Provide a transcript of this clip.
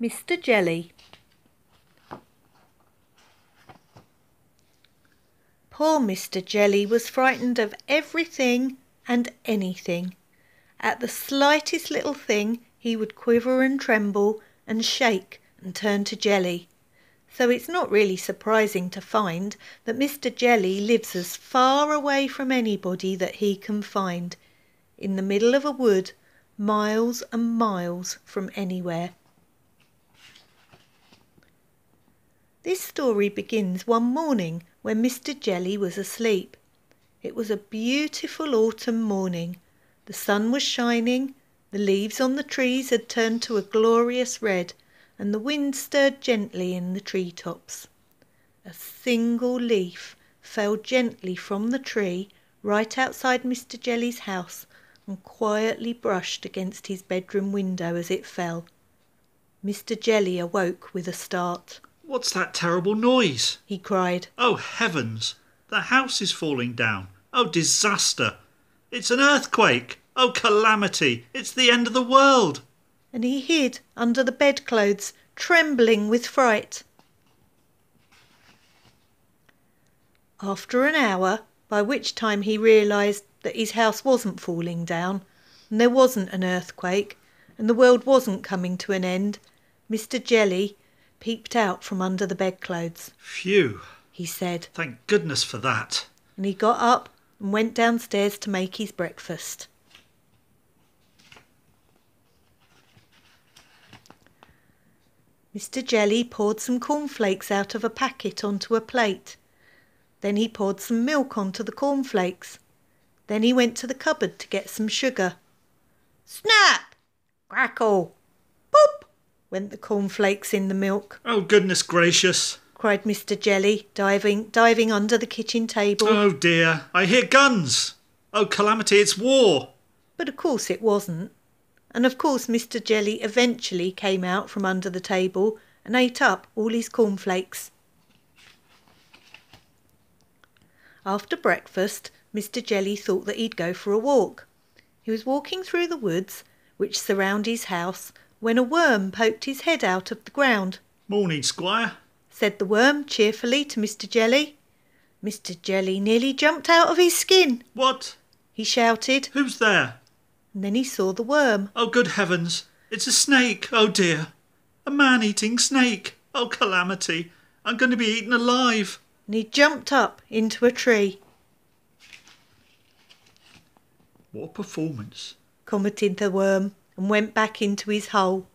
Mr. Jelly. Poor Mr. Jelly was frightened of everything and anything. At the slightest little thing he would quiver and tremble and shake and turn to jelly. So it's not really surprising to find that Mr. Jelly lives as far away from anybody that he can find, in the middle of a wood, miles and miles from anywhere. This story begins one morning when Mr. Jelly was asleep. It was a beautiful autumn morning. The sun was shining, the leaves on the trees had turned to a glorious red, and the wind stirred gently in the tree tops. A single leaf fell gently from the tree right outside Mr. Jelly's house and quietly brushed against his bedroom window as it fell. Mr. Jelly awoke with a start. "What's that terrible noise?" he cried. "Oh, heavens! The house is falling down! Oh, disaster! It's an earthquake! Oh, calamity! It's the end of the world!" And he hid under the bedclothes, trembling with fright. After an hour, by which time he realised that his house wasn't falling down, and there wasn't an earthquake, and the world wasn't coming to an end, Mr. Jelly peeped out from under the bedclothes. "Phew!" he said. "Thank goodness for that." And he got up and went downstairs to make his breakfast. Mr. Jelly poured some cornflakes out of a packet onto a plate. Then he poured some milk onto the cornflakes. Then he went to the cupboard to get some sugar. Snap! Crackle! Pop! went the cornflakes in the milk. "Oh, goodness gracious!" cried Mr. Jelly, diving under the kitchen table. "Oh dear, I hear guns! Oh, calamity, it's war!" But of course it wasn't. And of course Mr. Jelly eventually came out from under the table and ate up all his cornflakes. After breakfast, Mr. Jelly thought that he'd go for a walk. He was walking through the woods, which surround his house, when a worm poked his head out of the ground. "Morning, Squire," said the worm cheerfully to Mr. Jelly. Mr. Jelly nearly jumped out of his skin. "What? He shouted, Who's there?" and then he saw the worm. "Oh, good heavens! It's a snake! Oh dear! A man-eating snake! Oh, calamity! I'm going to be eaten alive!" And he jumped up into a tree. "What a performance!" commented the worm, and went back into his hole.